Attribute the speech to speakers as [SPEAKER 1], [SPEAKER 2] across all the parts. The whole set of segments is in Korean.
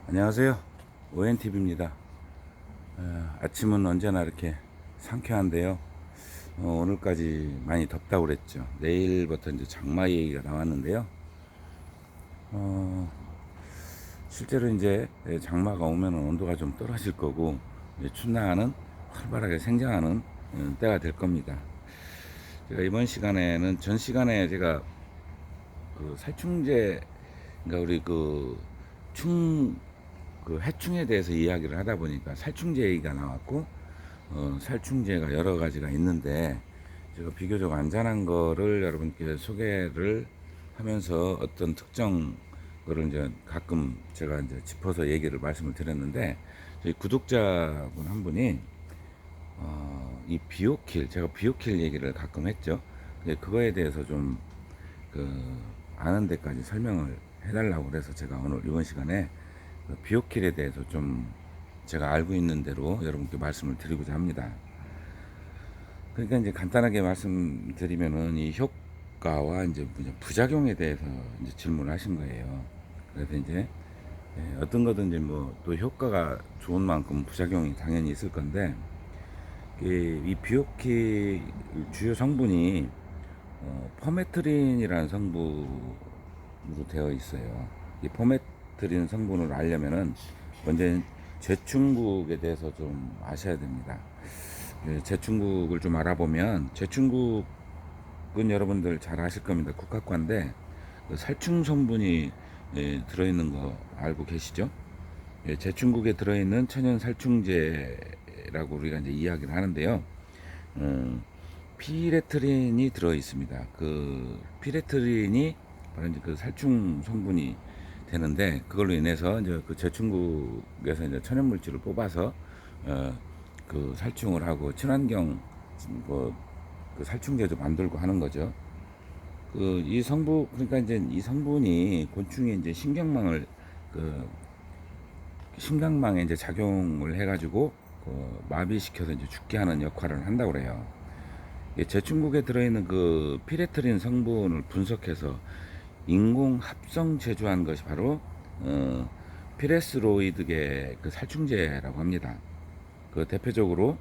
[SPEAKER 1] 안녕하세요. ONTV입니다. 아침은 언제나 이렇게 상쾌한데요. 오늘까지 많이 덥다고 그랬죠. 내일부터 이제 장마 얘기가 나왔는데요. 어, 실제로 이제 장마가 오면 온도가 좀 떨어질 거고, 이제 춘나는 활발하게 생장하는 때가 될 겁니다. 제가 이번 시간에는 전 시간에 제가 그 살충제, 그러니까 우리 그 해충에 대해서 이야기를 하다 보니까 살충제 얘기가 나왔고, 살충제가 여러 가지가 있는데 제가 비교적 안전한 거를 여러분께 소개를 하면서 어떤 특정 거를 이제 가끔 제가 이제 짚어서 얘기를 말씀을 드렸는데, 저희 구독자분 한 분이 이 비오킬, 제가 비오킬 얘기를 가끔 했죠. 그거에 대해서 좀 아는 데까지 설명을 해달라고 그래서 제가 오늘 이번 시간에 비오킬에 대해서 좀 제가 알고 있는 대로 여러분께 말씀을 드리고자 합니다. 그러니까 이제 간단하게 말씀드리면은 이 효과와 이제 부작용에 대해서 이제 질문을 하신 거예요. 그래서 이제 어떤 거든지 뭐 또 효과가 좋은 만큼 부작용이 당연히 있을 건데, 이 비오킬 주요 성분이 포메트린이라는 성분으로 되어 있어요. 이 포메트린 성분을 알려면은 먼저 제충국에 대해서 좀 아셔야 됩니다. 제충국을 좀 알아보면, 제충국은 여러분들 잘 아실 겁니다. 국화과인데 그 살충 성분이 들어있는 거 알고 계시죠? 제충국에 들어있는 천연 살충제라고 우리가 이제 이야기를 하는데요. 피레트린이 들어 있습니다. 그 피레트린이 바로 이제 그 살충 성분이 되는데, 그걸로 인해서 이제 그 제충국에서 이제 천연 물질을 뽑아서 그 살충을 하고 친환경 그 살충제도 만들고 하는 거죠. 이 성분, 그러니까 이제 이 성분이 곤충의 이제 심장망에 이제 작용을 해가지고 마비시켜서 이제 죽게 하는 역할을 한다고 그래요. 제충국에 들어있는 그 피레트린 성분을 분석해서 인공 합성 제조한 것이 바로 피레스로이드계 그 살충제라고 합니다. 그 대표적으로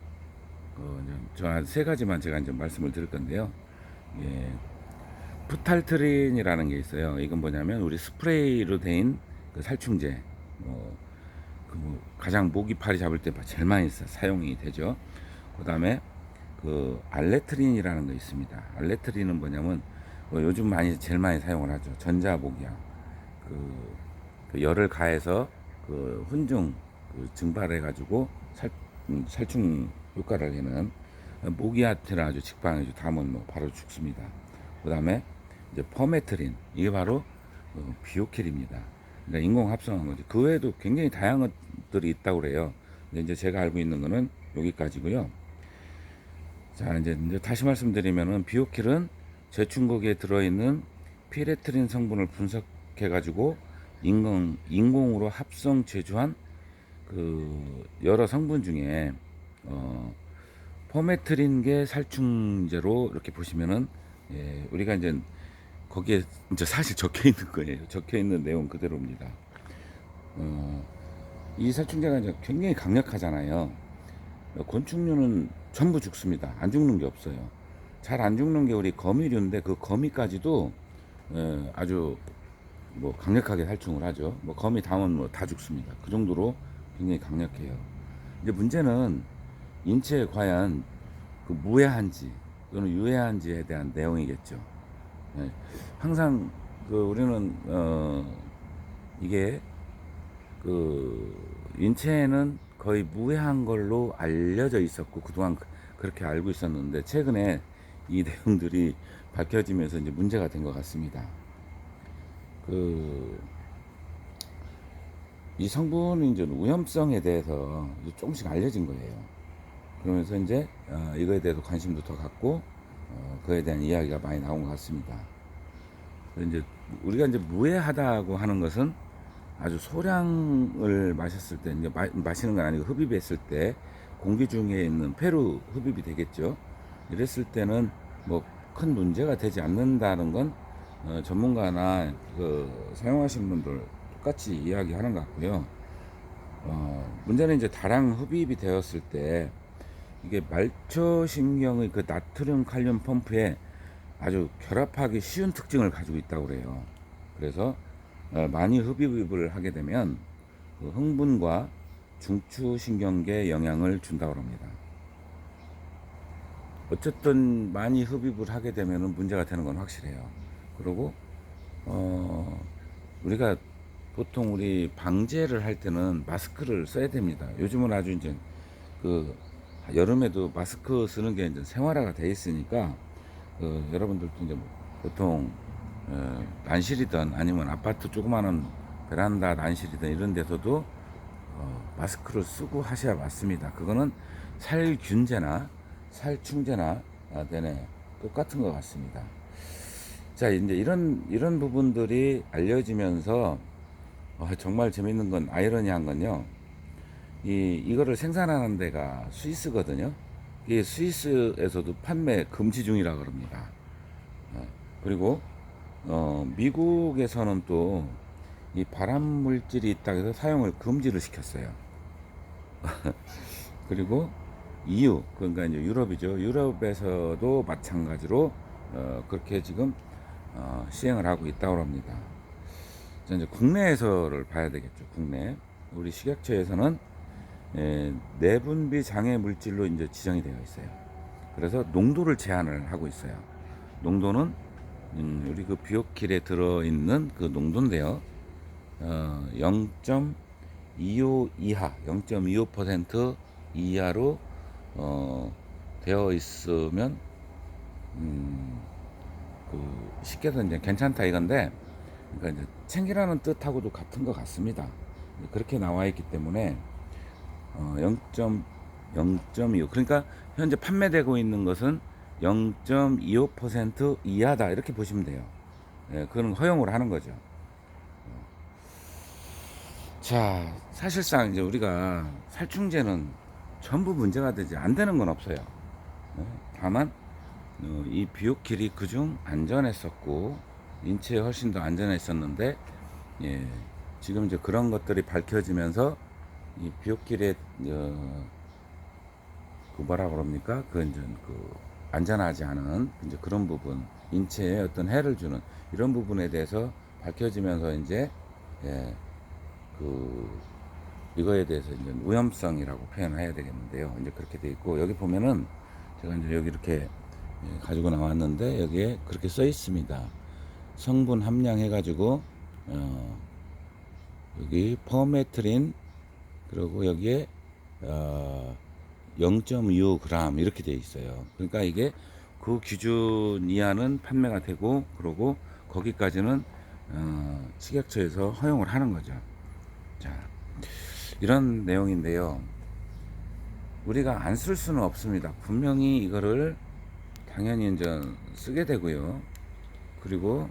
[SPEAKER 1] 저 세 가지만 제가 이제 말씀을 드릴 건데요. 예, 푸탈트린이라는 게 있어요. 이건 뭐냐면 우리 스프레이로 된 그 살충제. 가장 모기 파리 잡을 때 제일 많이 사용이 되죠. 그 다음에 그 알레트린이라는 거 있습니다. 알레트린은 뭐냐면 요즘 제일 많이 사용을 하죠. 전자모기약. 그 열을 가해서 그 훈중 증발해가지고 살충 효과를 내는 모기한테는 아주 직방이죠. 담은 뭐 바로 죽습니다. 그 다음에 이제 퍼메트린, 이게 바로 비오킬입니다. 그러니까 인공 합성한 거죠. 그 외에도 굉장히 다양한 것들이 있다고 그래요. 근데 이제 제가 알고 있는 거는 여기까지고요. 자, 이제 다시 말씀드리면은 비오킬은 제충국에 들어있는 피레트린 성분을 분석해가지고 인공으로 합성 제조한 그 여러 성분 중에 포메트린계 살충제로 이렇게 보시면은, 우리가 이제 거기에 이제 사실 적혀 있는 거예요. 적혀 있는 내용 그대로입니다. 이 살충제가 이제 굉장히 강력하잖아요. 곤충류는 전부 죽습니다. 안 죽는 게 없어요. 잘 안 죽는 게 우리 거미류인데, 그 거미까지도 아주 뭐 강력하게 살충을 하죠. 뭐 거미 다음은 뭐 다 죽습니다. 그 정도로 굉장히 강력해요. 이제 문제는 인체에 과연 그 무해한지 또는 유해한지에 대한 내용이겠죠. 항상 우리는 이게 그 인체에는 거의 무해한 걸로 알려져 있었고, 그동안 그렇게 알고 있었는데 최근에 이 내용들이 밝혀지면서 이제 문제가 된 것 같습니다. 이 성분의 이제 위험성에 대해서 조금씩 알려진 거예요. 그러면서 이제 이거에 대해서 관심도 더 갖고 그에 대한 이야기가 많이 나온 것 같습니다. 이제 우리가 이제 무해하다고 하는 것은 아주 소량을 마셨을 때, 이제 마시는 건 아니고 흡입했을 때 공기 중에 있는 폐로 흡입이 되겠죠. 이랬을 때는 뭐 큰 문제가 되지 않는다는 건 전문가나 사용하시는 분들 똑같이 이야기하는 것 같고요. 문제는 이제 다량 흡입이 되었을 때 이게 말초신경의 그 나트륨 칼륨 펌프에 아주 결합하기 쉬운 특징을 가지고 있다고 그래요. 그래서 많이 흡입을 하게 되면 그 흥분과 중추신경계에 영향을 준다고 합니다. 어쨌든 많이 흡입을 하게 되면 문제가 되는 건 확실해요. 그리고 우리가 보통 우리 방제를 할 때는 마스크를 써야 됩니다. 요즘은 아주 이제 그 여름에도 마스크 쓰는 게 이제 생활화가 돼 있으니까 여러분들도 이제 보통 난실이든 아니면 아파트 조그마한 베란다 난실이든 이런 데서도 마스크를 쓰고 하셔야 맞습니다. 그거는 살균제나 살충제나 되네 똑같은 것 같습니다. 자, 이제 이런 부분들이 알려지면서 정말 재밌는 건 아이러니한 건요. 이거를 생산하는 데가 스위스거든요. 이 스위스에서도 판매 금지 중이라 그럽니다. 그리고 미국에서는 또 이 발암 물질이 있다고 해서 사용을 금지를 시켰어요. 그리고 EU, 그러니까 이제 유럽이죠. 유럽에서도 마찬가지로 그렇게 지금 시행을 하고 있다고 합니다. 이제 국내에서를 봐야 되겠죠. 국내 우리 식약처에서는 내분비 장애 물질로 이제 지정이 되어 있어요. 그래서 농도를 제한을 하고 있어요. 농도는 우리 그 비오킬에 들어있는 그 농도인데요. 0.25 이하, 0.25% 이하로 되어 있으면 쉽게도 이제 괜찮다 이건데, 그러니까 이제 챙기라는 뜻하고도 같은 것 같습니다. 그렇게 나와 있기 때문에 0.25, 그러니까 현재 판매되고 있는 것은 0.25% 이하다 이렇게 보시면 돼요. 그건 허용을 하는 거죠. 자, 사실상 이제 우리가 살충제는 전부 문제가 되지 안 되는 건 없어요. 다만 이 비오킬이 그중 안전했었고 인체에 훨씬 더 안전했었는데, 예, 지금 이제 그런 것들이 밝혀지면서 이 비오킬의 그 뭐라 그럽니까? 그 이제 그 안전하지 않은 이제 그런 부분, 인체에 어떤 해를 주는 이런 부분에 대해서 밝혀지면서 이제 예, 그 이거에 대해서 이제 위험성이라고 표현해야 되겠는데요. 이제 그렇게 돼 있고, 여기 보면은 제가 이제 여기 이렇게 가지고 나왔는데 여기에 그렇게 써 있습니다. 성분 함량 해가지고 여기 퍼메트린, 그리고 여기에 0.25g 이렇게 되어 있어요. 그러니까 이게 그 기준 이하는 판매가 되고, 그러고 거기까지는 식약처에서 허용을 하는 거죠. 자, 이런 내용인데요. 우리가 안 쓸 수는 없습니다. 분명히 이거를 당연히 이제 쓰게 되고요. 그리고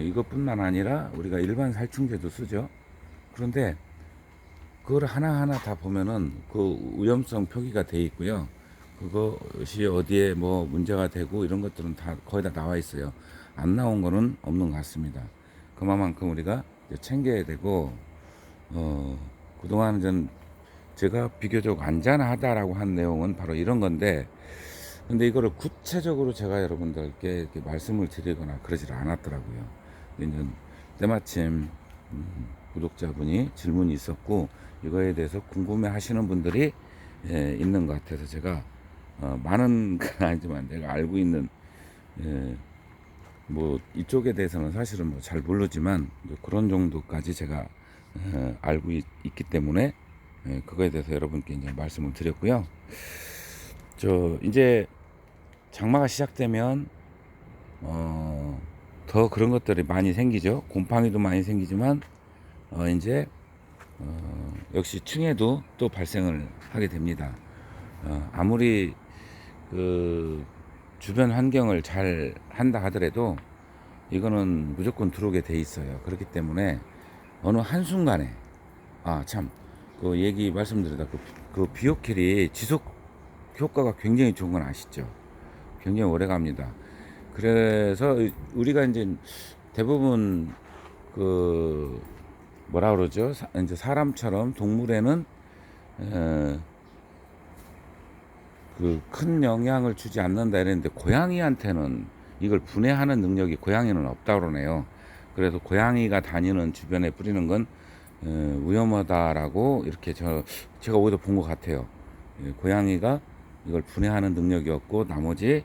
[SPEAKER 1] 이것뿐만 아니라 우리가 일반 살충제도 쓰죠. 그런데 그걸 하나하나 다 보면은 그 위험성 표기가 돼 있고요. 그것이 어디에 뭐 문제가 되고 이런 것들은 다 거의 다 나와 있어요. 안 나온 거는 없는 것 같습니다. 그만큼 우리가 챙겨야 되고, 그동안 전 제가 비교적 안전하다라고 한 내용은 바로 이런 건데, 근데 이거를 구체적으로 제가 여러분들께 이렇게 말씀을 드리거나 그러질 않았더라고요. 이제 때마침 구독자분이 질문이 있었고, 이거에 대해서 궁금해 하시는 분들이 있는 것 같아서 제가 많은 건 아니지만 내가 알고 있는 뭐 이쪽에 대해서는 사실은 뭐 잘 모르지만 그런 정도까지 제가 알고 있기 때문에 그거에 대해서 여러분께 이제 말씀을 드렸고요. 저 이제 장마가 시작되면 더 그런 것들이 많이 생기죠. 곰팡이도 많이 생기지만 이제 역시 충해도 또 발생을 하게 됩니다. 아무리 그 주변 환경을 잘 한다 하더라도 이거는 무조건 들어오게 돼 있어요. 그렇기 때문에 어느 한순간에 참 그 얘기 말씀드리다 그 비오킬이 지속 효과가 굉장히 좋은 건 아시죠? 굉장히 오래 갑니다. 그래서 우리가 이제 대부분 그 뭐라 그러죠? 이제 사람처럼 동물에는 그 큰 영향을 주지 않는다 이랬는데 고양이한테는 이걸 분해하는 능력이 고양이는 없다 그러네요. 그래서 고양이가 다니는 주변에 뿌리는 건 위험하다라고 이렇게 제가 어디서 본 것 같아요. 예, 고양이가 이걸 분해하는 능력이 없고 나머지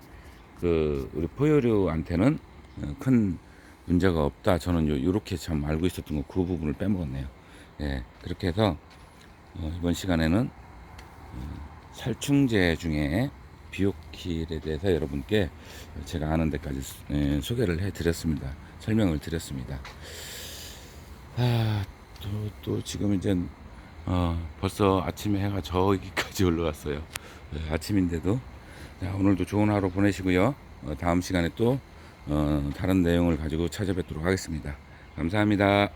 [SPEAKER 1] 그 우리 포유류한테는 큰 문제가 없다. 저는 요렇게 참 알고 있었던 거 그 부분을 빼먹었네요. 예, 그렇게 해서 이번 시간에는 살충제 중에 비오킬에 대해서 여러분께 제가 아는 데까지 소개를 해 드렸습니다. 설명을 드렸습니다. 또 지금 이제 벌써 아침에 해가 저기까지 올라왔어요. 아침인데도. 자, 오늘도 좋은 하루 보내시고요. 다음 시간에 또 다른 내용을 가지고 찾아뵙도록 하겠습니다. 감사합니다.